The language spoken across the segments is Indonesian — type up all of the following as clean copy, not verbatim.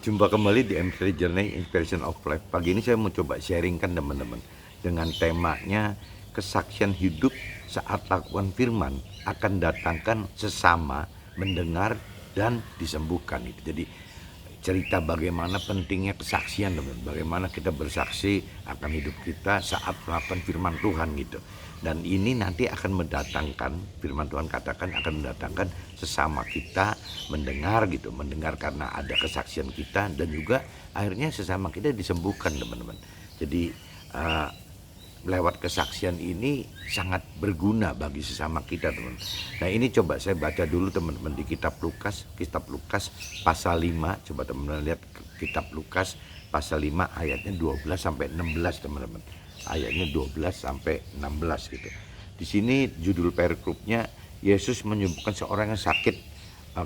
Jumpa kembali di M3 Journey Inspiration of Life. Pagi ini saya mau coba sharingkan teman-teman dengan temanya kesaksian hidup saat lakukan firman akan datangkan sesama, mendengar dan disembuhkan. Jadi cerita bagaimana pentingnya kesaksian, teman. Bagaimana kita bersaksi akan hidup kita saat melakukan firman Tuhan gitu. Dan ini nanti akan mendatangkan, firman Tuhan katakan akan mendatangkan sesama kita mendengar gitu, mendengar karena ada kesaksian kita, dan juga akhirnya sesama kita disembuhkan, teman-teman. Jadi lewat kesaksian ini sangat berguna bagi sesama kita, teman. Nah, ini coba saya baca dulu teman-teman di kitab Lukas pasal 5. Coba teman-teman lihat kitab Lukas pasal 5 ayatnya 12 sampai 16, teman-teman. Ayatnya 12 sampai 16 gitu. Di sini judul perikrupnya Yesus menyembuhkan seorang yang sakit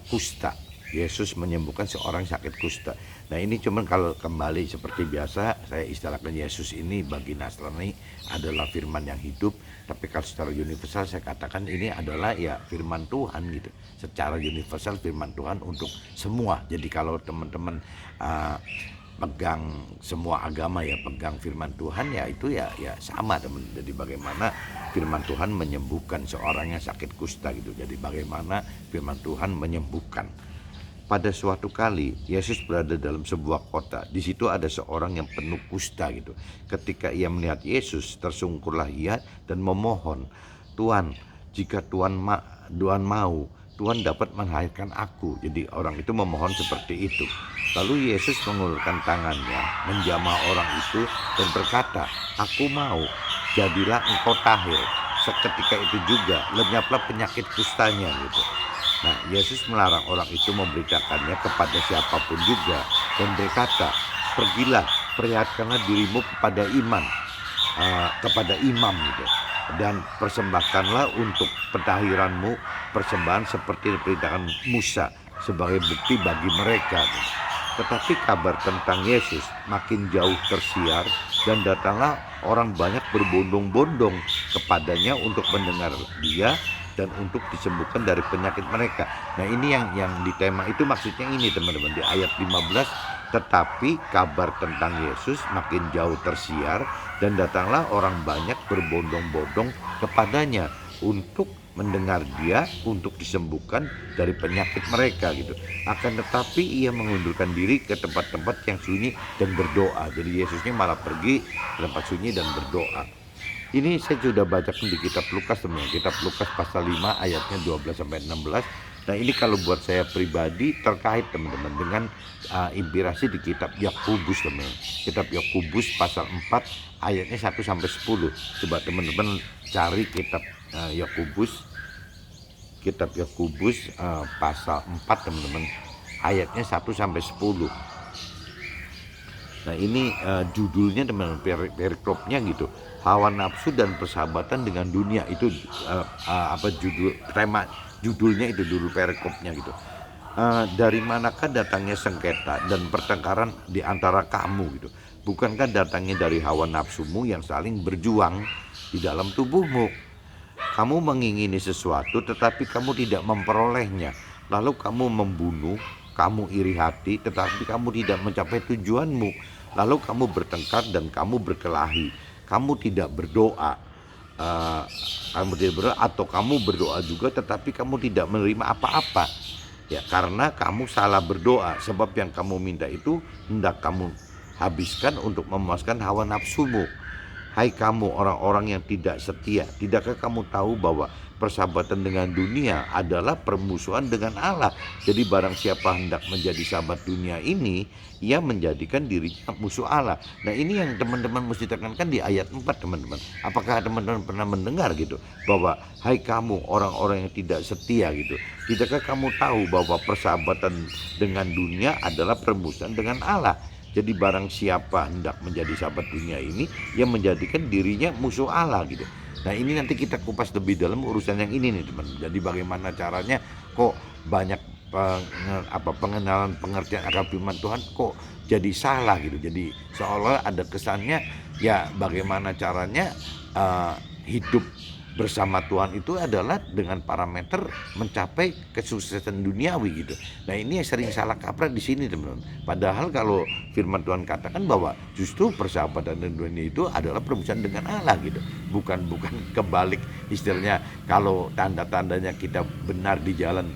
kusta. Yesus menyembuhkan seorang yang sakit kusta. Nah, ini cuman kalau kembali seperti biasa saya istilahkan Yesus ini bagi Nasrani adalah firman yang hidup, tapi kalau secara universal saya katakan ini adalah ya firman Tuhan gitu. Secara universal firman Tuhan untuk semua. Jadi kalau teman-teman pegang semua agama ya, pegang firman Tuhan ya itu ya sama, teman. Jadi bagaimana firman Tuhan menyembuhkan seorang yang sakit kusta gitu. Jadi bagaimana firman Tuhan menyembuhkan. Pada suatu kali Yesus berada dalam sebuah kota. Di situ ada seorang yang penuh kusta gitu. Ketika ia melihat Yesus, tersungkurlah ia dan memohon, "Tuhan, jika Tuhan mau, Tuhan dapat melahirkan aku." Jadi orang itu memohon seperti itu. Lalu Yesus mengulurkan tangannya, menjamah orang itu dan berkata, "Aku mau, jadilah engkau tahir." Seketika itu juga lenyaplah penyakit kustanya gitu. Nah, Yesus melarang orang itu memberitakannya kepada siapapun juga dan berkata, "Pergilah, perlihatkanlah dirimu kepada kepada imam gitu, dan persembahkanlah untuk pentahiranmu persembahan seperti diperintahkan Musa sebagai bukti bagi mereka." Tetapi kabar tentang Yesus makin jauh tersiar dan datanglah orang banyak berbondong-bondong kepadanya untuk mendengar dia dan untuk disembuhkan dari penyakit mereka. Nah, ini yang di tema itu maksudnya ini, teman-teman, di ayat 15. Tetapi kabar tentang Yesus makin jauh tersiar dan datanglah orang banyak berbondong-bondong kepadanya untuk mendengar dia, untuk disembuhkan dari penyakit mereka gitu. Akan tetapi ia mengundurkan diri ke tempat-tempat yang sunyi dan berdoa. Jadi Yesusnya malah pergi ke tempat sunyi dan berdoa. Ini saya sudah bacakan di kitab Lukas, teman. Kitab Lukas pasal 5 ayatnya 12 sampai 16. Nah, ini kalau buat saya pribadi terkait, teman-teman, dengan inspirasi di kitab Yakobus, teman. Kitab Yakobus pasal 4 ayatnya 1 sampai 10. Coba teman-teman cari kitab Yakobus. Kitab Yakobus pasal 4, teman-teman. Ayatnya 1 sampai 10. Nah, ini judulnya, teman-teman, perikopnya gitu. Hawa nafsu dan persahabatan dengan dunia, itu judulnya itu dulu perikopnya gitu. Dari manakah datangnya sengketa dan pertengkaran di antara kamu gitu? Bukankah datangnya dari hawa nafsumu yang saling berjuang di dalam tubuhmu? Kamu mengingini sesuatu tetapi kamu tidak memperolehnya. Lalu kamu membunuh, kamu iri hati tetapi kamu tidak mencapai tujuanmu. Lalu kamu bertengkar dan kamu berkelahi. Kamu tidak berdoa, atau kamu berdoa juga tetapi kamu tidak menerima apa-apa. Ya, karena kamu salah berdoa, sebab yang kamu minta itu hendak kamu habiskan untuk memuaskan hawa nafsumu. Hai kamu orang-orang yang tidak setia, tidakkah kamu tahu bahwa persahabatan dengan dunia adalah permusuhan dengan Allah? Jadi barang siapa hendak menjadi sahabat dunia ini, ia menjadikan dirinya musuh Allah. Nah, ini yang teman-teman mesti tekankan di ayat 4, teman-teman. Apakah teman-teman pernah mendengar gitu, bahwa hai kamu orang-orang yang tidak setia gitu, tidakkah kamu tahu bahwa persahabatan dengan dunia adalah permusuhan dengan Allah? Jadi barang siapa hendak menjadi sahabat dunia ini, ia menjadikan dirinya musuh Allah gitu. Nah, ini nanti kita kupas lebih dalam urusan yang ini nih, teman. Jadi bagaimana caranya kok banyak pengenalan pengertian akan firman Tuhan kok jadi salah gitu. Jadi seolah ada kesannya ya bagaimana caranya hidup bersama Tuhan itu adalah dengan parameter mencapai kesuksesan duniawi gitu. Nah ini yang sering salah kaprah di sini teman-teman. Padahal kalau firman Tuhan katakan bahwa justru persahabatan dan dunia itu adalah permusuhan dengan Allah gitu. Bukan kebalik istilahnya. Kalau tanda-tandanya kita benar di jalan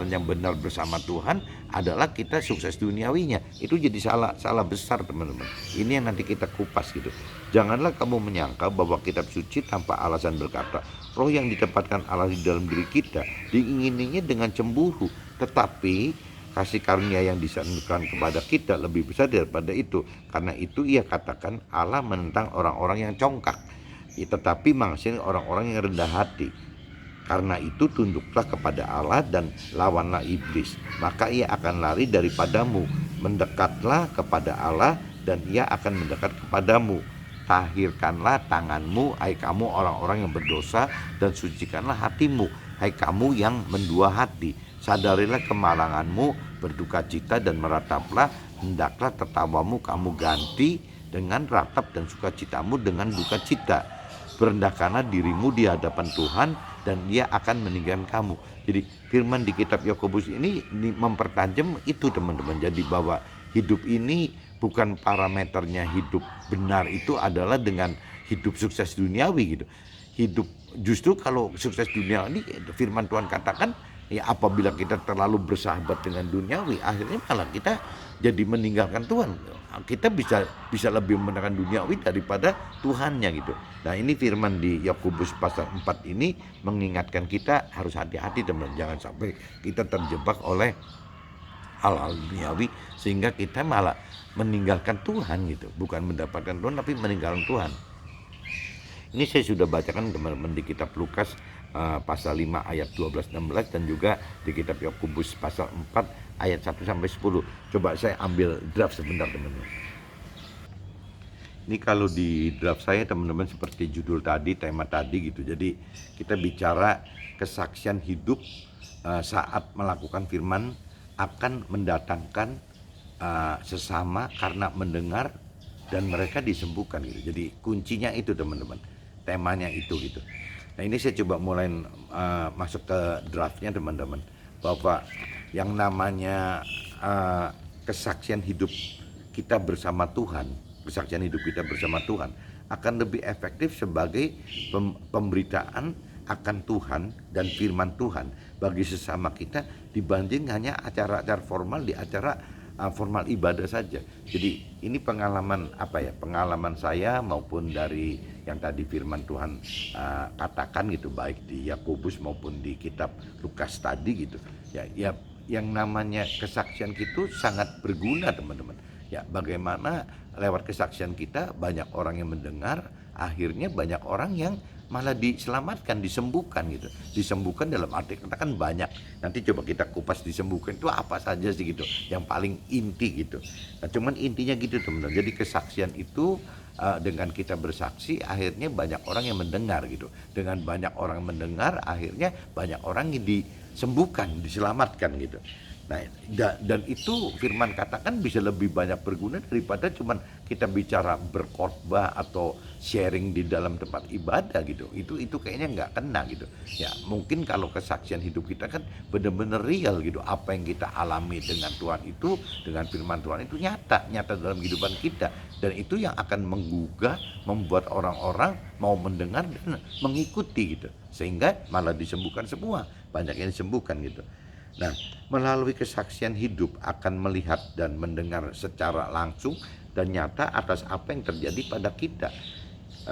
yang benar bersama Tuhan adalah kita sukses duniawinya. Itu jadi salah besar teman-teman. Ini yang nanti kita kupas gitu. Janganlah kamu menyangka bahwa kitab suci tanpa alasan berkata, roh yang ditempatkan Allah di dalam diri kita diingininya dengan cemburu, tetapi kasih karunia yang disandarkan kepada kita lebih besar daripada itu. Karena itu ia katakan Allah menentang orang-orang yang congkak, tetapi mengasihi orang-orang yang rendah hati. Karena itu tunduklah kepada Allah dan lawanlah iblis, maka ia akan lari daripadamu. Mendekatlah kepada Allah dan ia akan mendekat kepadamu. Tahirkanlah tanganmu, hai kamu orang-orang yang berdosa, dan sucikanlah hatimu, hai kamu yang mendua hati. Sadarilah kemalanganmu, berduka cita dan merataplah. Hendaklah tertawamu kamu ganti dengan ratap dan sukacitamu dengan duka cita. Berendahkanlah dirimu di hadapan Tuhan dan dia akan meninggalkan kamu. Jadi firman di kitab Yakobus ini mempertajam itu teman-teman. Jadi bahwa hidup ini bukan parameternya hidup benar itu adalah dengan hidup sukses duniawi gitu. Hidup justru kalau sukses dunia ini firman Tuhan katakan ya apabila kita terlalu bersahabat dengan duniawi akhirnya malah kita jadi meninggalkan Tuhan. Kita bisa lebih memenangkan duniawi daripada Tuhannya gitu. Nah ini firman di Yakobus pasal 4 ini mengingatkan kita harus hati-hati teman. Jangan sampai kita terjebak oleh hal-hal duniawi sehingga kita malah meninggalkan Tuhan gitu. Bukan mendapatkan Tuhan tapi meninggalkan Tuhan. Ini saya sudah bacakan teman-teman di kitab Lukas pasal 5 ayat 12-16 dan juga di kitab Yakobus pasal 4 ayat 1-10. Coba saya ambil draft sebentar teman-teman. Ini kalau di draft saya teman-teman seperti judul tadi, tema tadi gitu. Jadi kita bicara kesaksian hidup saat melakukan firman akan mendatangkan sesama karena mendengar dan mereka disembuhkan gitu. Jadi kuncinya itu teman-teman. Temanya itu gitu. Nah ini saya coba mulai masuk ke draftnya teman-teman. Bahwa yang namanya kesaksian hidup kita bersama Tuhan, kesaksian hidup kita bersama Tuhan akan lebih efektif sebagai pemberitaan akan Tuhan dan firman Tuhan bagi sesama kita dibanding hanya acara-acara formal di acara formal ibadah saja. Jadi ini pengalaman pengalaman saya maupun dari yang tadi firman Tuhan katakan gitu, baik di Yakobus maupun di kitab Lukas tadi gitu. Ya yang namanya kesaksian itu sangat berguna teman-teman. Ya bagaimana lewat kesaksian kita banyak orang yang mendengar, akhirnya banyak orang yang malah diselamatkan, disembuhkan gitu. Disembuhkan dalam arti katakan banyak. Nanti coba kita kupas disembuhkan itu apa saja sih gitu. Yang paling inti gitu. Nah, cuman intinya gitu teman-teman. Jadi kesaksian itu dengan kita bersaksi akhirnya banyak orang yang mendengar gitu. Dengan banyak orang mendengar akhirnya banyak orang yang disembuhkan, diselamatkan gitu. Nah, dan itu firman katakan bisa lebih banyak berguna daripada cuman kita bicara berkhotbah atau sharing di dalam tempat ibadah gitu. Itu kayaknya nggak kena gitu. Ya mungkin kalau kesaksian hidup kita kan benar-benar real gitu. Apa yang kita alami dengan Tuhan itu, dengan firman Tuhan itu nyata dalam kehidupan kita. Dan itu yang akan menggugah, membuat orang-orang mau mendengar dan mengikuti gitu. Sehingga malah disembuhkan semua, banyak yang disembuhkan gitu. Nah, melalui kesaksian hidup akan melihat dan mendengar secara langsung dan nyata atas apa yang terjadi pada kita,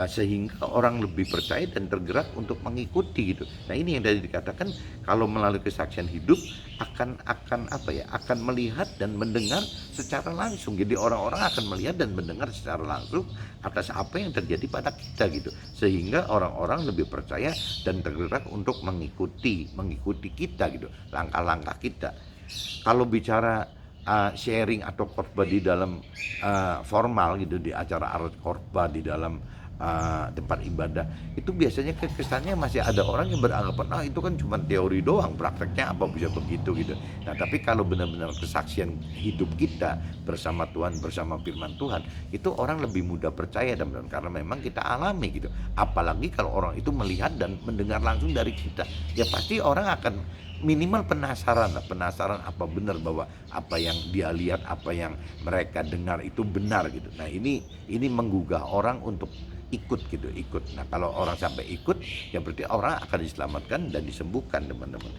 sehingga orang lebih percaya dan tergerak untuk mengikuti gitu. Nah ini yang tadi dikatakan kalau melalui kesaksian hidup akan melihat dan mendengar secara langsung. Jadi orang-orang akan melihat dan mendengar secara langsung atas apa yang terjadi pada kita gitu, sehingga orang-orang lebih percaya dan tergerak untuk mengikuti kita gitu, langkah-langkah kita. Kalau bicara sharing atau khotbah di dalam formal gitu, di acara khotbah di dalam tempat ibadah, itu biasanya kesannya masih ada orang yang beranggapan itu kan cuma teori doang, prakteknya apa bisa begitu gitu. Nah tapi kalau benar-benar kesaksian hidup kita bersama Tuhan, bersama firman Tuhan, itu orang lebih mudah percaya teman-teman, karena memang kita alami gitu. Apalagi kalau orang itu melihat dan mendengar langsung dari kita, ya pasti orang akan minimal penasaran lah, penasaran apa benar bahwa apa yang dia lihat, apa yang mereka dengar itu benar gitu. Nah ini menggugah orang untuk ikut gitu, ikut. Nah kalau orang sampai ikut, ya berarti orang akan diselamatkan dan disembuhkan teman-teman.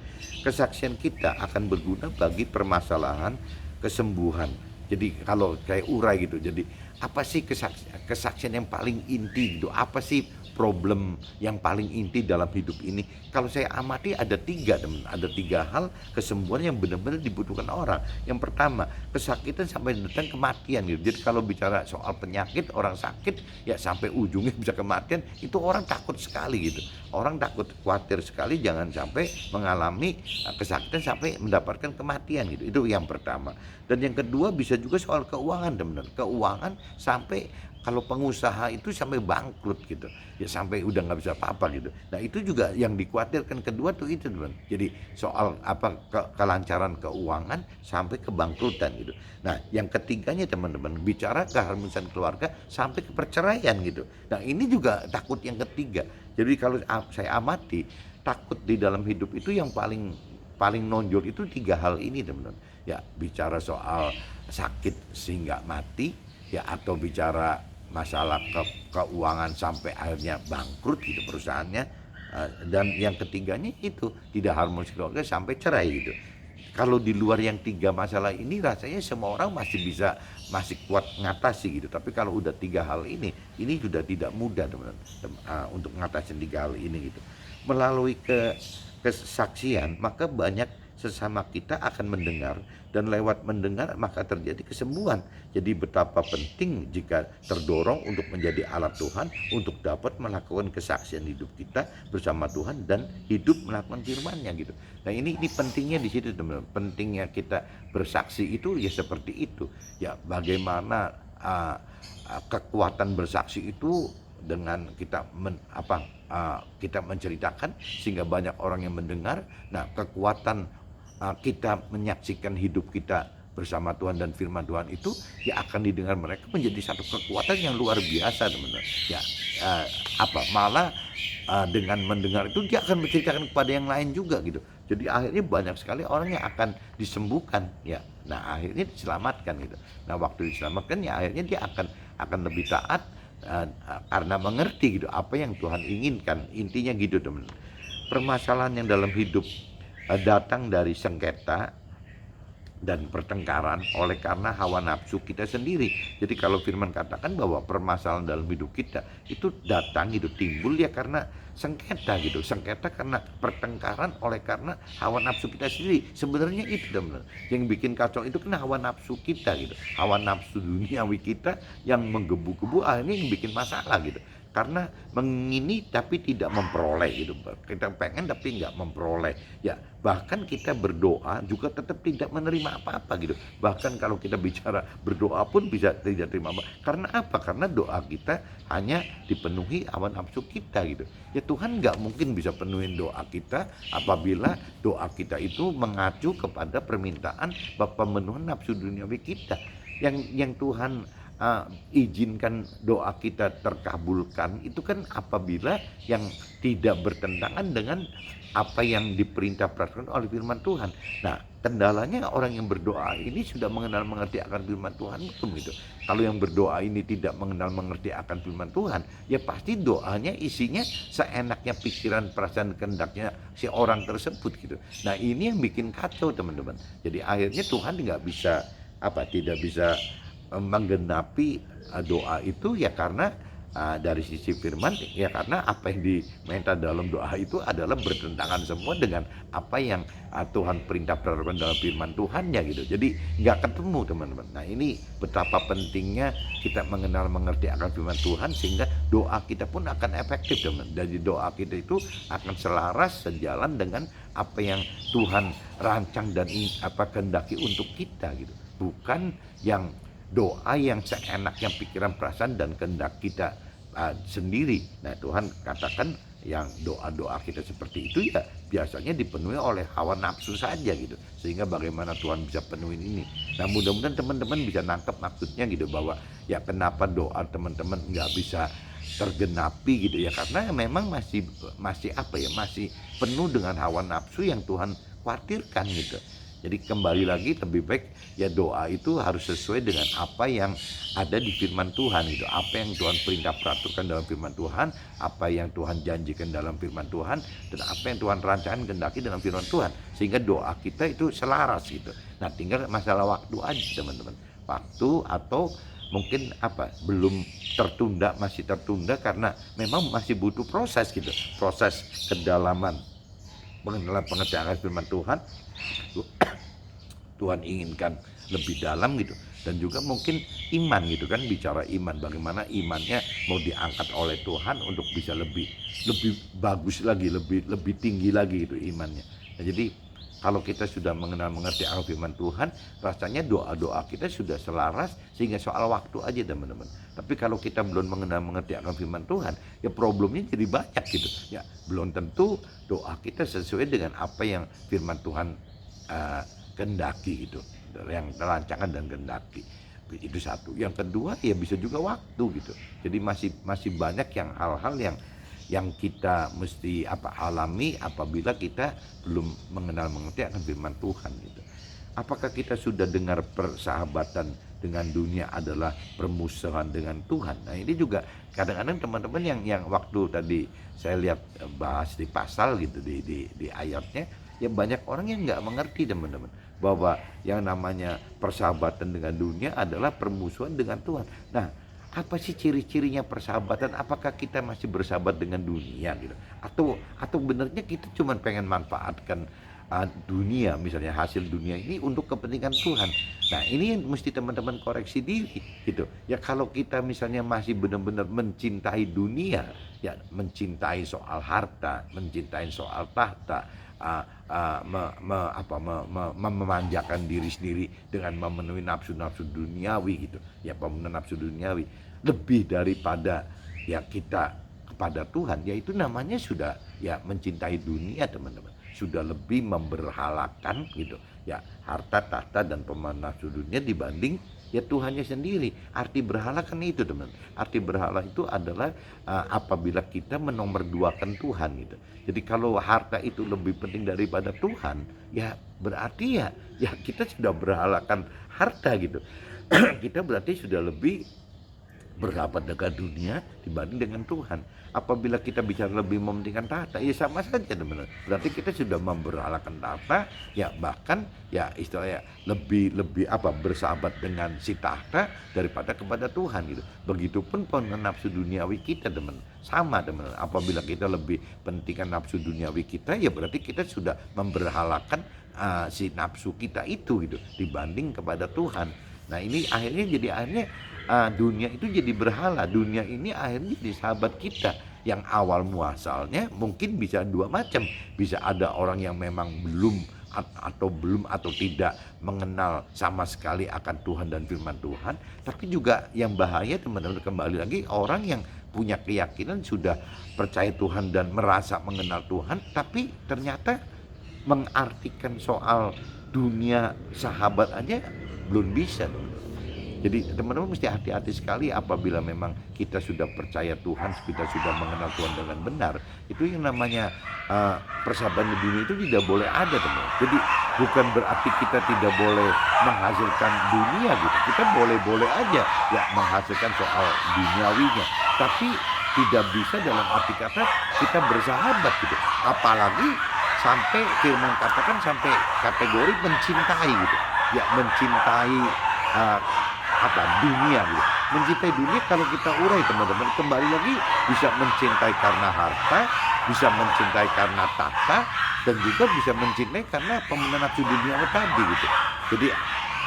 Kesaksian kita akan berguna bagi permasalahan kesembuhan. Jadi kalau kayak urai gitu, jadi apa sih kesaksian yang paling inti gitu, apa sih problem yang paling inti dalam hidup ini? Kalau saya amati ada tiga teman, ada tiga hal kesembuhan yang benar-benar dibutuhkan orang. Yang pertama, kesakitan sampai datang kematian gitu. Jadi kalau bicara soal penyakit, orang sakit ya sampai ujungnya bisa kematian, itu orang takut sekali gitu. Orang takut, khawatir sekali jangan sampai mengalami kesakitan sampai mendapatkan kematian gitu. Itu yang pertama. Dan yang kedua bisa juga soal keuangan teman-teman. Keuangan sampai kalau pengusaha itu sampai bangkrut gitu, ya sampai udah nggak bisa apa-apa gitu. Nah itu juga yang dikhawatirkan kedua tuh itu teman. Jadi soal kelancaran keuangan sampai kebangkrutan gitu. Nah yang ketiganya teman-teman, bicara keharmonisan keluarga sampai ke perceraian gitu. Nah ini juga takut yang ketiga. Jadi kalau saya amati, takut di dalam hidup itu yang paling nonjol itu tiga hal ini teman-teman. Ya bicara soal sakit sehingga mati, ya atau bicara masalah keuangan sampai akhirnya bangkrut gitu perusahaannya, dan yang ketiganya itu tidak harmonis keluarga sampai cerai gitu. Kalau di luar yang tiga masalah ini rasanya semua orang masih kuat ngatasi gitu, tapi kalau udah tiga hal ini sudah tidak mudah teman-teman, untuk ngatasi tiga hal ini gitu. Melalui kesaksian maka banyak sesama kita akan mendengar, dan lewat mendengar maka terjadi kesembuhan. Jadi betapa penting jika terdorong untuk menjadi alat Tuhan untuk dapat melakukan kesaksian hidup kita bersama Tuhan dan hidup melakukan firman-Nya gitu. Nah ini pentingnya di situ teman-teman. Pentingnya kita bersaksi itu ya seperti itu. Ya bagaimana kekuatan bersaksi itu dengan kita kita menceritakan sehingga banyak orang yang mendengar. Nah kekuatan kita menyaksikan hidup kita bersama Tuhan dan firman Tuhan itu ya akan didengar mereka menjadi satu kekuatan yang luar biasa teman-teman. Ya malah dengan mendengar itu dia akan menceritakan kepada yang lain juga gitu. Jadi akhirnya banyak sekali orang yang akan disembuhkan ya. Nah akhirnya diselamatkan gitu. Nah waktu diselamatkan ya akhirnya dia akan lebih taat karena mengerti gitu apa yang Tuhan inginkan. Intinya gitu teman. Permasalahan yang dalam hidup datang dari sengketa dan pertengkaran oleh karena hawa nafsu kita sendiri. Jadi kalau firman katakan bahwa permasalahan dalam hidup kita itu datang gitu, timbul ya karena sengketa gitu. Sengketa karena pertengkaran oleh karena hawa nafsu kita sendiri. Sebenarnya itu benar. Yang bikin kacau itu kan hawa nafsu kita gitu. Hawa nafsu duniawi kita yang menggebu-gebu akhirnya yang bikin masalah gitu. Karena mengini tapi tidak memperoleh gitu. Kita pengen tapi nggak memperoleh. Ya bahkan kita berdoa juga tetap tidak menerima apa-apa gitu. Bahkan kalau kita bicara berdoa pun bisa tidak terima apa. Karena apa? Karena doa kita hanya dipenuhi hawa nafsu kita gitu. Ya Tuhan nggak mungkin bisa penuhin doa kita apabila doa kita itu mengacu kepada permintaan pemenuhan nafsu duniawi kita. Yang Tuhan izinkan doa kita terkabulkan itu kan apabila yang tidak bertentangan dengan apa yang diperintah peraturan oleh firman Tuhan. Nah kendalanya orang yang berdoa ini sudah mengenal mengerti akan firman Tuhan belum gitu. Kalau yang berdoa ini tidak mengenal mengerti akan firman Tuhan, ya pasti doanya isinya seenaknya pikiran, perasaan, kehendaknya si orang tersebut gitu. Nah ini yang bikin kacau teman-teman. Jadi akhirnya Tuhan tidak bisa menggenapi doa itu ya karena dari sisi firman ya karena apa yang diminta dalam doa itu adalah bertentangan semua dengan apa yang Tuhan perintah peraturan dalam firman Tuhannya gitu. Jadi nggak ketemu teman-teman. Nah ini betapa pentingnya kita mengenal mengerti akan firman Tuhan sehingga doa kita pun akan efektif teman. Jadi doa kita itu akan selaras sejalan dengan apa yang Tuhan rancang dan kehendaki untuk kita gitu. Bukan yang doa yang seenaknya pikiran, perasaan dan kehendak kita sendiri. Nah, Tuhan katakan yang doa-doa kita seperti itu ya biasanya dipenuhi oleh hawa nafsu saja gitu. Sehingga bagaimana Tuhan bisa penuhin ini. Nah, mudah-mudahan teman-teman bisa nangkep maksudnya gitu, bahwa ya kenapa doa teman-teman nggak bisa tergenapi gitu ya, karena memang masih masih apa ya, masih penuh dengan hawa nafsu yang Tuhan khawatirkan gitu. Jadi kembali lagi, lebih baik ya doa itu harus sesuai dengan apa yang ada di firman Tuhan gitu. Apa yang Tuhan perintah peraturan dalam firman Tuhan, apa yang Tuhan janjikan dalam firman Tuhan, dan apa yang Tuhan rancangkan kehendaki dalam firman Tuhan. Sehingga doa kita itu selaras gitu. Nah, tinggal masalah waktu aja teman-teman. Waktu, atau mungkin apa, belum tertunda, masih tertunda karena memang masih butuh proses gitu. Proses kedalaman mengenal pengertian firman Tuhan. Tuhan inginkan lebih dalam gitu, dan juga mungkin iman gitu kan, bicara iman, bagaimana imannya mau diangkat oleh Tuhan untuk bisa lebih bagus lagi, lebih tinggi lagi gitu imannya. Nah, jadi kalau kita sudah mengerti akan firman Tuhan, rasanya doa-doa kita sudah selaras, sehingga soal waktu aja teman-teman. Tapi kalau kita belum mengerti akan firman Tuhan, ya problemnya jadi banyak gitu. Ya belum tentu doa kita sesuai dengan apa yang firman Tuhan kehendaki gitu, yang rancangan dan kehendaki. Itu satu. Yang kedua ya bisa juga waktu gitu. Jadi masih banyak yang hal-hal yang kita mesti alami apabila kita belum mengerti akan firman Tuhan gitu. Apakah kita sudah dengar persahabatan dengan dunia adalah permusuhan dengan Tuhan? Nah, ini juga kadang-kadang teman-teman yang waktu tadi saya lihat bahas di pasal gitu, di ayatnya, ya banyak orang yang nggak mengerti teman-teman, bahwa yang namanya persahabatan dengan dunia adalah permusuhan dengan Tuhan. Nah, apa sih ciri-cirinya persahabatan? Apakah kita masih bersahabat dengan dunia gitu? Atau benarnya kita cuma pengen manfaatkan dunia, misalnya hasil dunia ini untuk kepentingan Tuhan. Nah, ini mesti teman-teman koreksi diri gitu. Ya kalau kita misalnya masih benar-benar mencintai dunia, ya mencintai soal harta, mencintai soal tahta, memanjakan diri sendiri dengan memenuhi nafsu-nafsu duniawi gitu. Ya pemenuhan nafsu duniawi lebih daripada ya kita kepada Tuhan, ya itu namanya sudah ya mencintai dunia teman-teman. Sudah lebih memberhalakan gitu ya harta, tahta, dan pemenuhan nafsu dunia dibanding ya Tuhannya sendiri. Arti berhala kan itu teman. Arti berhala itu adalah apabila kita menomorduakan Tuhan gitu. Jadi kalau harta itu lebih penting daripada Tuhan, ya berarti ya kita sudah berhalakan harta gitu. Kita berarti sudah lebih bersahabat dengan dunia dibanding dengan Tuhan. Apabila kita bicara lebih mementingkan tahta, ya sama saja teman-teman. Berarti kita sudah memberhalakan tahta, ya bahkan ya istilahnya lebih bersahabat dengan si tahta daripada kepada Tuhan gitu. Begitupun nafsu duniawi kita teman, sama teman. Apabila kita lebih pentingkan nafsu duniawi kita, ya berarti kita sudah memberhalakan si nafsu kita itu gitu dibanding kepada Tuhan. Nah, ini akhirnya dunia itu jadi berhala. Dunia ini akhirnya jadi sahabat kita, yang awal muasalnya mungkin bisa dua macam. Bisa ada orang yang memang belum atau tidak mengenal sama sekali akan Tuhan dan firman Tuhan. Tapi juga yang bahaya teman-teman, kembali lagi, orang yang punya keyakinan sudah percaya Tuhan dan merasa mengenal Tuhan, tapi ternyata mengartikan soal dunia sahabat aja belum bisa. Jadi teman-teman mesti hati-hati sekali apabila memang kita sudah percaya Tuhan, kita sudah mengenal Tuhan dengan benar. Itu yang namanya persahabatan di dunia itu tidak boleh ada teman. Jadi bukan berarti kita tidak boleh menghasilkan dunia gitu. Kita boleh-boleh aja ya menghasilkan soal duniawinya. Tapi tidak bisa dalam arti kata kita bersahabat gitu. Apalagi sampai firman katakan sampai kategori mencintai gitu. Ya mencintai dunia gitu. Mencintai dunia kalau kita urai teman-teman, kembali lagi bisa mencintai karena harta, bisa mencintai karena tahta, dan juga bisa mencintai karena pemenuhan nafsu dunia tadi gitu. Jadi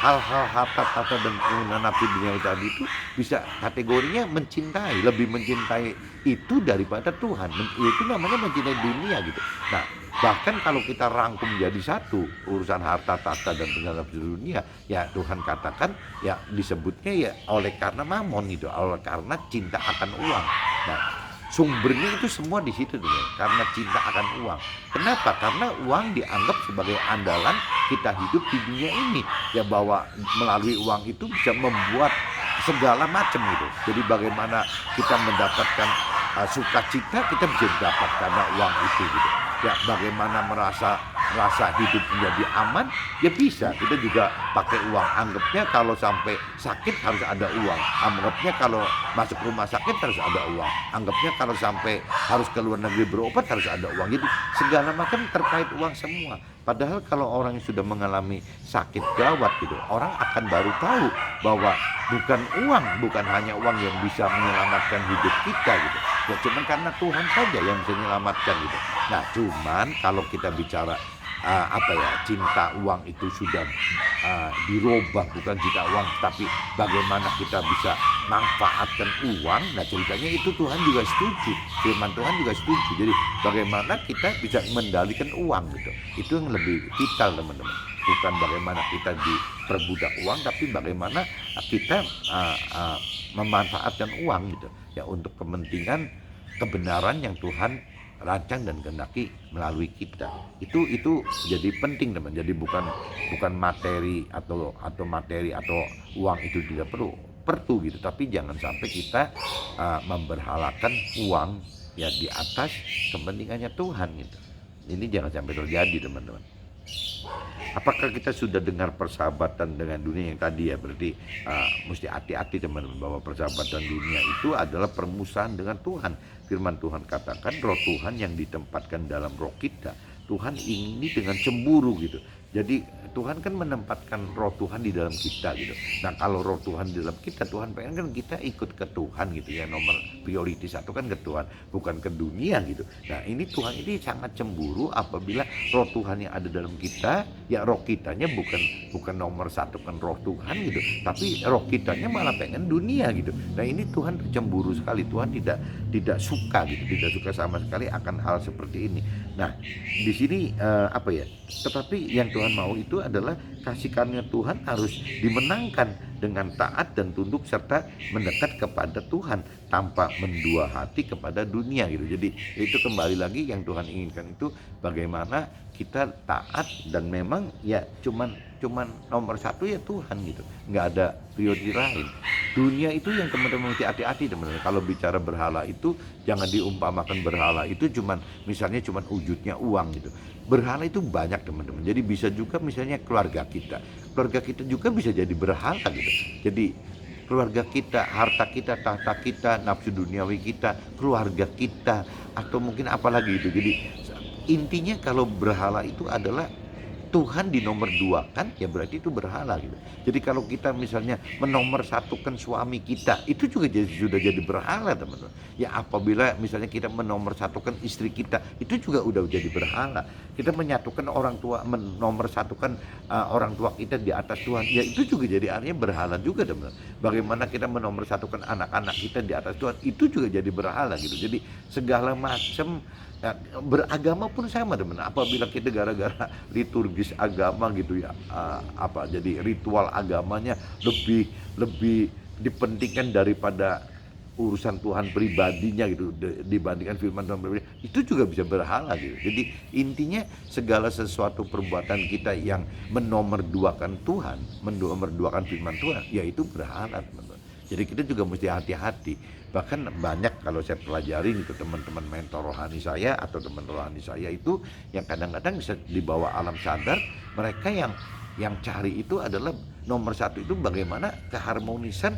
hal-hal harta, tahta, dan pemenuhan nafsu dunia tadi itu bisa kategorinya mencintai, lebih mencintai itu daripada Tuhan. Itu namanya mencintai dunia gitu. Nah, bahkan kalau kita rangkum jadi satu, urusan harta, tahta, dan pemenuhan nafsu dunia, ya Tuhan katakan ya disebutnya ya oleh karena mamon gitu, oleh karena cinta akan uang. Nah, sumbernya itu semua di situ tuh, karena cinta akan uang. Kenapa? Karena uang dianggap sebagai andalan kita hidup di dunia ini. Ya, bahwa melalui uang itu bisa membuat segala macam gitu. Jadi bagaimana kita mendapatkan sukacita, kita bisa dapat karena uang itu gitu. Ya, bagaimana rasa hidup menjadi aman, ya bisa. Kita juga pakai uang. Anggapnya kalau sampai sakit harus ada uang. Anggapnya kalau masuk rumah sakit harus ada uang. Anggapnya kalau sampai harus ke luar negeri berobat harus ada uang. Jadi segala macam terkait uang semua. Padahal kalau orang yang sudah mengalami sakit gawat gitu, orang akan baru tahu bahwa bukan uang, bukan hanya uang yang bisa menyelamatkan hidup kita gitu. Ya cuman karena Tuhan saja yang bisa menyelamatkan gitu. Nah, cuman kalau kita bicara cinta uang itu sudah dirubah, bukan cinta uang, tapi bagaimana kita bisa manfaatkan uang. Nah, ceritanya itu Tuhan juga setuju, firman Tuhan juga setuju. Jadi bagaimana kita bisa mengendalikan uang gitu, itu yang lebih vital teman-teman. Bukan bagaimana kita diperbudak uang, tapi bagaimana kita memanfaatkan uang gitu ya untuk kepentingan kebenaran yang Tuhan rancang dan kehendaki melalui kita. Itu jadi penting teman. Jadi bukan materi atau materi atau uang itu tidak perlu gitu, tapi jangan sampai kita memberhalakan uang ya di atas kepentingannya Tuhan gitu. Ini jangan sampai terjadi teman-teman. Apakah kita sudah dengar persahabatan dengan dunia yang tadi ya? Berarti mesti hati-hati teman-teman, bahwa persahabatan dunia itu adalah permusuhan dengan Tuhan. Firman Tuhan katakan roh Tuhan yang ditempatkan dalam roh kita, Tuhan ingini dengan cemburu gitu. Jadi Tuhan kan menempatkan roh Tuhan di dalam kita gitu. Nah, kalau roh Tuhan di dalam kita, Tuhan pengen kan kita ikut ke Tuhan gitu ya. Nomor prioritas satu kan ke Tuhan, bukan ke dunia gitu. Nah, ini Tuhan ini sangat cemburu apabila roh Tuhan yang ada dalam kita, ya roh kitanya bukan nomor satu kan roh Tuhan gitu, tapi roh kitanya malah pengen dunia gitu. Nah, ini Tuhan cemburu sekali. Tuhan tidak suka gitu, tidak suka sama sekali akan hal seperti ini. Nah, di sini tetapi yang Tuhan mau itu adalah kasih karunia Tuhan harus dimenangkan dengan taat dan tunduk serta mendekat kepada Tuhan tanpa mendua hati kepada dunia gitu. Jadi itu kembali lagi yang Tuhan inginkan itu bagaimana kita taat, dan memang ya cuman nomor satu ya Tuhan gitu, nggak ada prioritas lain. Dunia itu yang teman-teman mesti hati-hati teman-teman. Kalau bicara berhala itu jangan diumpamakan berhala itu misalnya wujudnya uang gitu. Berhala itu banyak teman-teman. Jadi bisa juga misalnya keluarga kita juga bisa jadi berhala gitu. Jadi keluarga kita, harta kita, tahta kita, nafsu duniawi kita, keluarga kita, atau mungkin apalagi itu. Jadi intinya kalau berhala itu adalah Tuhan di nomor dua kan, ya berarti itu berhala gitu. Jadi kalau kita misalnya menomorsatukan suami kita, itu juga sudah jadi berhala teman-teman. Ya apabila misalnya kita menomorsatukan istri kita, itu juga udah jadi berhala. Kita menyatukan orang tua, menomorsatukan orang tua kita di atas Tuhan, ya itu juga jadi artinya berhala juga teman-teman. Bagaimana kita menomorsatukan anak-anak kita di atas Tuhan, itu juga jadi berhala gitu. Jadi segala macam beragama pun sama teman. Apabila kita gara-gara liturgis agama gitu ya, jadi ritual agamanya lebih dipentingkan daripada urusan Tuhan pribadinya gitu, dibandingkan firman Tuhan pribadi, itu juga bisa berhala gitu. Jadi intinya segala sesuatu perbuatan kita yang menomorduakan Tuhan, menomorduakan firman Tuhan, yaitu berhala teman-teman. Jadi kita juga mesti hati-hati. Bahkan banyak kalau saya pelajari itu teman-teman mentor rohani saya atau teman rohani saya itu yang kadang-kadang bisa dibawa alam sadar, mereka yang cari itu adalah nomor satu itu bagaimana keharmonisan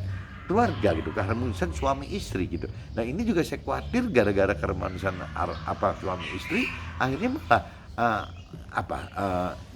keluarga gitu, keharmonisan suami istri gitu. Nah, ini juga saya khawatir gara-gara keharmonisan suami istri akhirnya malah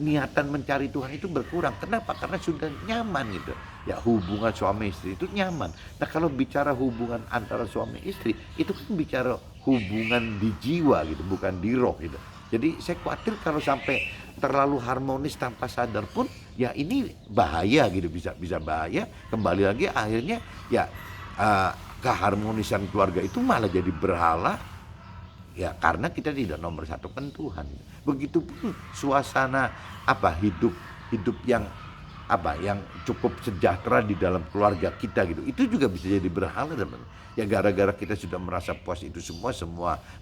niatan mencari Tuhan itu berkurang. Kenapa? Karena sudah nyaman gitu. Ya hubungan suami istri itu nyaman. Nah, kalau bicara hubungan antara suami istri itu kan bicara hubungan di jiwa gitu, bukan di roh gitu. Jadi saya khawatir kalau sampai terlalu harmonis tanpa sadar pun ya ini bahaya gitu, bisa bahaya. Kembali lagi akhirnya ya keharmonisan keluarga itu malah jadi berhala. Ya karena kita tidak nomor satukan Tuhan. Begitupun suasana hidup yang yang cukup sejahtera di dalam keluarga kita gitu. Itu juga bisa jadi berhala, teman. Ya gara-gara kita sudah merasa puas itu semua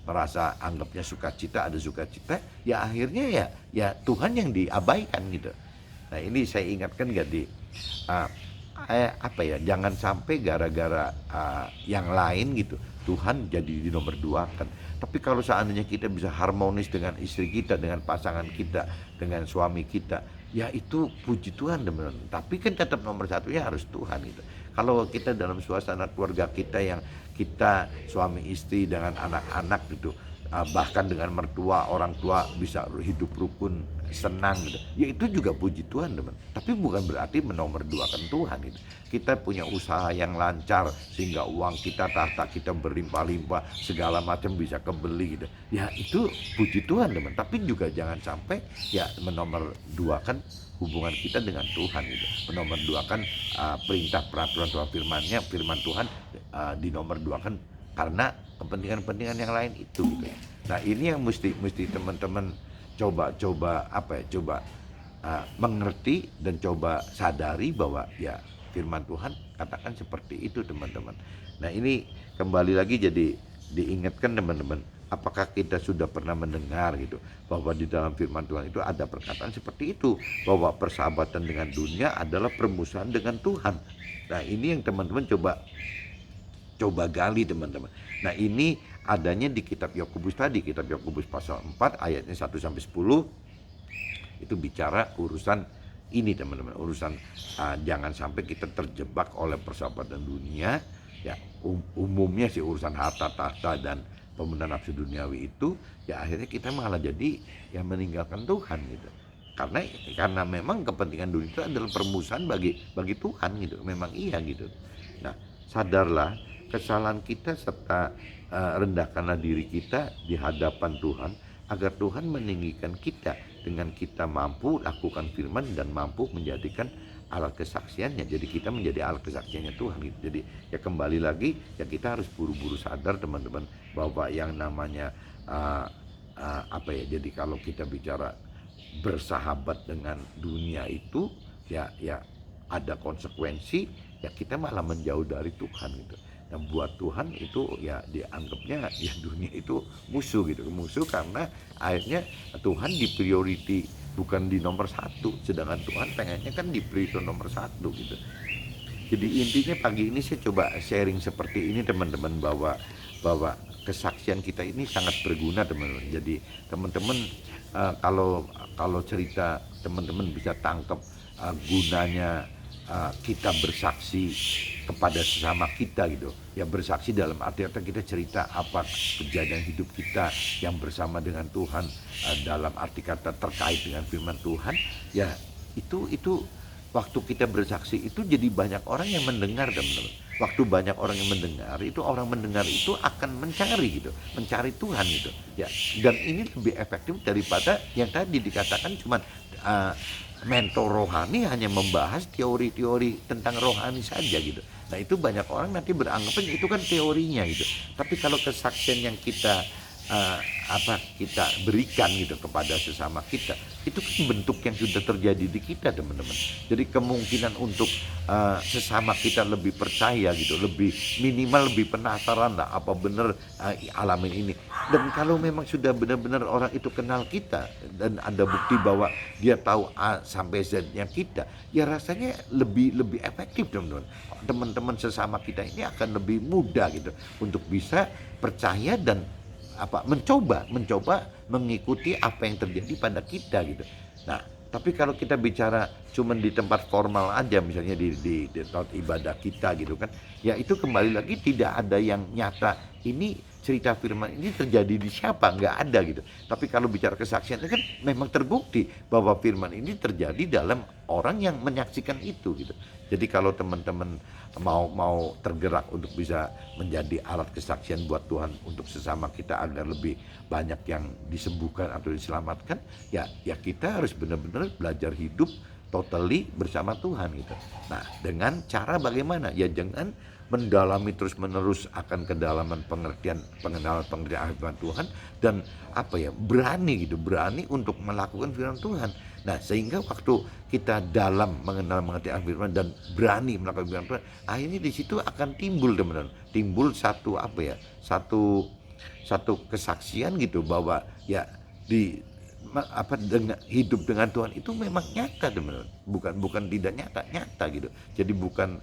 merasa anggapnya sukacita, ada sukacita, ya akhirnya ya Tuhan yang diabaikan gitu. Nah ini saya ingatkan gak di uh, jangan sampai gara-gara yang lain gitu Tuhan jadi di nomor dua kan. Tapi kalau seandainya kita bisa harmonis dengan istri kita, dengan pasangan kita, dengan suami kita, ya itu puji Tuhan teman-teman. Tapi kan tetap nomor satunya harus Tuhan gitu. Kalau kita dalam suasana keluarga kita yang kita suami istri dengan anak-anak gitu, bahkan dengan mertua, orang tua bisa hidup rukun, senang gitu. Ya itu juga puji Tuhan teman. Tapi bukan berarti menomorduakan Tuhan gitu. Kita punya usaha yang lancar sehingga uang kita, tahta kita berlimpah-limpah, segala macam bisa kebeli gitu. Ya itu puji Tuhan teman. Tapi juga jangan sampai ya menomorduakan hubungan kita dengan Tuhan gitu. Menomorduakan perintah peraturan Tuhan, firman Tuhan dinomorduakan karena kepentingan-kepentingan yang lain itu gitu. Nah ini yang mesti teman-teman coba mengerti dan coba sadari bahwa ya firman Tuhan katakan seperti itu teman-teman. Nah ini kembali lagi jadi diingatkan teman-teman, apakah kita sudah pernah mendengar gitu bahwa di dalam firman Tuhan itu ada perkataan seperti itu, bahwa persahabatan dengan dunia adalah permusuhan dengan Tuhan. Nah ini yang teman-teman coba gali teman-teman. Nah ini adanya di kitab Yakobus tadi, kitab Yakobus pasal 4 ayatnya 1 sampai 10 itu bicara urusan ini teman-teman, urusan jangan sampai kita terjebak oleh persahabatan dunia ya. Umumnya sih urusan harta tahta dan pemenuhan nafsu duniawi itu ya akhirnya kita malah jadi yang meninggalkan Tuhan gitu. Karena memang kepentingan dunia itu adalah permusuhan bagi Tuhan gitu, memang iya gitu. Nah sadarlah kesalahan kita serta rendahkanlah diri kita di hadapan Tuhan agar Tuhan meninggikan kita dengan kita mampu lakukan firman dan mampu menjadikan alat kesaksiannya. Jadi kita menjadi alat kesaksiannya Tuhan gitu. Jadi ya kembali lagi ya kita harus buru-buru sadar teman-teman bahwa yang namanya jadi kalau kita bicara bersahabat dengan dunia itu ya ada konsekuensi ya kita malah menjauh dari Tuhan gitu. Yang buat Tuhan itu ya dianggapnya ya dunia itu musuh gitu, musuh karena akhirnya Tuhan di priority bukan di nomor satu, sedangkan Tuhan pengennya kan di priority nomor satu gitu. Jadi intinya pagi ini saya coba sharing seperti ini teman-teman, bahwa kesaksian kita ini sangat berguna teman-teman. Jadi teman-teman kalau cerita teman-teman bisa tangkap gunanya kita bersaksi kepada sesama kita gitu ya, bersaksi dalam arti kita cerita apa kejadian hidup kita yang bersama dengan Tuhan dalam arti kata terkait dengan firman Tuhan ya, itu waktu kita bersaksi itu jadi banyak orang yang mendengar teman-teman. Waktu banyak orang yang mendengar itu, orang mendengar itu akan mencari Tuhan gitu ya. Dan ini lebih efektif daripada yang tadi dikatakan cuman mentor rohani hanya membahas teori-teori tentang rohani saja gitu. Nah itu banyak orang nanti beranggapan itu kan teorinya gitu. Tapi kalau kesaksian yang kita kita berikan gitu kepada sesama kita, itu kan bentuk yang sudah terjadi di kita teman-teman. Jadi kemungkinan untuk sesama kita lebih percaya gitu, lebih minimal lebih penasaran lah apa benar alamin ini. Dan kalau memang sudah benar-benar orang itu kenal kita dan ada bukti bahwa dia tahu A sampai Z-nya kita, ya rasanya lebih efektif teman-teman. Teman-teman sesama kita ini akan lebih mudah gitu untuk bisa percaya dan mencoba mengikuti apa yang terjadi pada kita gitu. Nah, tapi kalau kita bicara cuman di tempat formal aja, misalnya di tempat ibadah kita gitu kan, ya itu kembali lagi tidak ada yang nyata. Ini cerita firman ini terjadi di siapa, nggak ada gitu. Tapi kalau bicara kesaksian kan memang terbukti bahwa firman ini terjadi dalam orang yang menyaksikan itu gitu. Jadi kalau teman-teman mau tergerak untuk bisa menjadi alat kesaksian buat Tuhan untuk sesama kita agar lebih banyak yang disembuhkan atau diselamatkan, ya kita harus benar-benar belajar hidup totally bersama Tuhan gitu. Nah, dengan cara bagaimana? Ya jangan mendalami terus-menerus akan kedalaman pengenalan firman Tuhan dan berani untuk melakukan firman Tuhan. Nah, sehingga waktu kita dalam mengenal mengerti akan firman dan berani melakukan firman Tuhan, akhirnya di situ akan timbul teman-teman, timbul satu apa ya, satu satu kesaksian gitu bahwa ya di dengan hidup dengan Tuhan itu memang nyata teman-teman, bukan tidak nyata gitu. Jadi bukan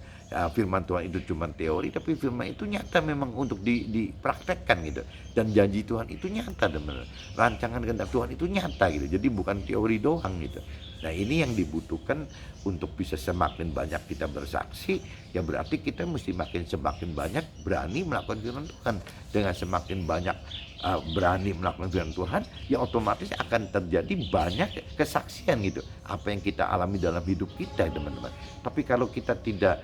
firman Tuhan itu cuma teori, tapi firman itu nyata memang untuk dipraktekkan gitu. Dan janji Tuhan itu nyata teman-teman, rancangan kehendak Tuhan itu nyata gitu. Jadi bukan teori doang gitu. Nah, ini yang dibutuhkan untuk bisa semakin banyak kita bersaksi, ya berarti kita mesti semakin banyak berani melakukan firman Tuhan. Dengan semakin banyak berani melakukan firman Tuhan, ya otomatis akan terjadi banyak kesaksian gitu. Apa yang kita alami dalam hidup kita, teman-teman. Tapi kalau kita tidak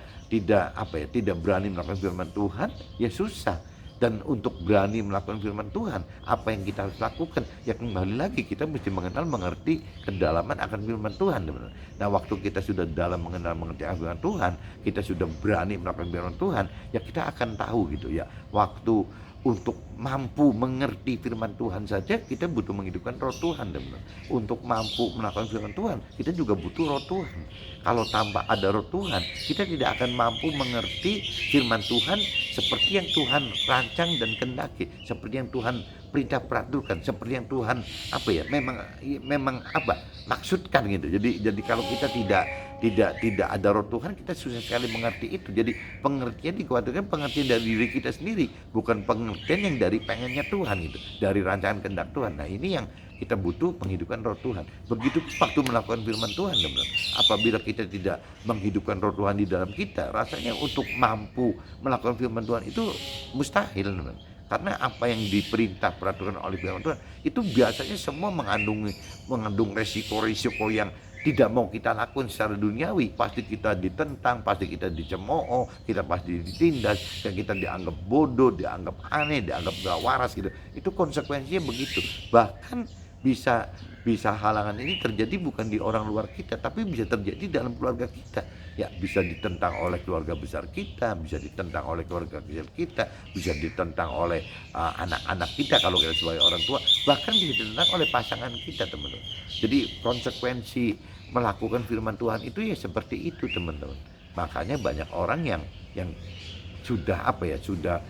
berani melakukan firman Tuhan, ya susah. Dan untuk berani melakukan firman Tuhan, apa yang kita harus lakukan? Ya kembali lagi kita mesti mengerti kedalaman akan firman Tuhan, teman-teman. Nah, waktu kita sudah dalam mengerti akan firman Tuhan, kita sudah berani melakukan firman Tuhan, ya kita akan tahu gitu ya. Waktu untuk mampu mengerti firman Tuhan saja kita butuh menghidupkan roh Tuhan, teman-teman. Untuk mampu melakukan firman Tuhan kita juga butuh roh Tuhan. Kalau tanpa ada roh Tuhan, kita tidak akan mampu mengerti firman Tuhan seperti yang Tuhan rancang dan kehendaki, seperti yang Tuhan perintah peraturkan, seperti yang Tuhan memang maksudkan gitu. Jadi kalau kita tidak ada roh Tuhan, kita susah sekali mengerti itu. Jadi pengertian dikhawatirkan pengertian dari diri kita sendiri, bukan pengertian yang dari pengennya Tuhan gitu, dari rancangan kehendak Tuhan. Nah, ini yang kita butuh menghidupkan roh Tuhan. Begitu waktu melakukan firman Tuhan, teman-teman. Apabila kita tidak menghidupkan roh Tuhan di dalam kita, rasanya untuk mampu melakukan firman Tuhan itu mustahil, teman-teman. Karena apa yang diperintah peraturan oleh firman Tuhan itu biasanya semua mengandung resiko-resiko yang tidak mau kita lakukan secara duniawi. Pasti kita ditentang, pasti kita dicemooh, kita pasti ditindas, dan kita dianggap bodoh, dianggap aneh, dianggap gak waras gitu. Itu konsekuensinya begitu. Bahkan bisa halangan ini terjadi bukan di orang luar kita, tapi bisa terjadi dalam keluarga kita. Ya, bisa ditentang oleh keluarga besar kita, bisa ditentang oleh keluarga kecil kita, bisa ditentang oleh anak-anak kita kalau kita sebagai orang tua, bahkan bisa ditentang oleh pasangan kita, teman-teman. Jadi konsekuensi melakukan firman Tuhan itu ya seperti itu, teman-teman. Makanya banyak orang yang sudah sudah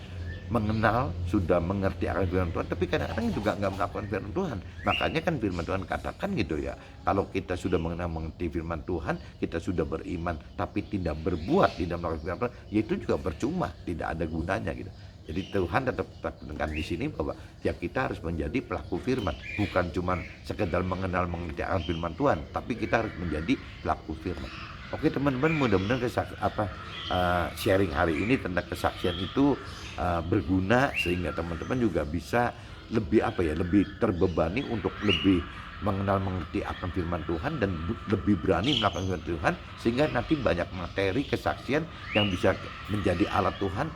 mengenal, sudah mengerti akan firman Tuhan, tapi kadang-kadang juga nggak melakukan firman Tuhan. Makanya kan firman Tuhan katakan gitu ya, kalau kita sudah mengerti firman Tuhan, kita sudah beriman, tapi tidak berbuat, tidak melakukan firman Tuhan, ya itu juga percuma, tidak ada gunanya gitu. Jadi Tuhan tetap tekankan di sini bahwa ya kita harus menjadi pelaku firman, bukan cuma sekedar mengerti akan firman Tuhan, tapi kita harus menjadi pelaku firman. Oke teman-teman, mudah-mudahan sharing hari ini tentang kesaksian itu berguna, sehingga teman-teman juga bisa lebih terbebani untuk lebih mengerti akan firman Tuhan dan lebih berani melakukan firman Tuhan, sehingga nanti banyak materi kesaksian yang bisa menjadi alat Tuhan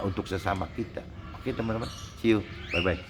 untuk sesama kita. Oke teman-teman, see you, bye-bye.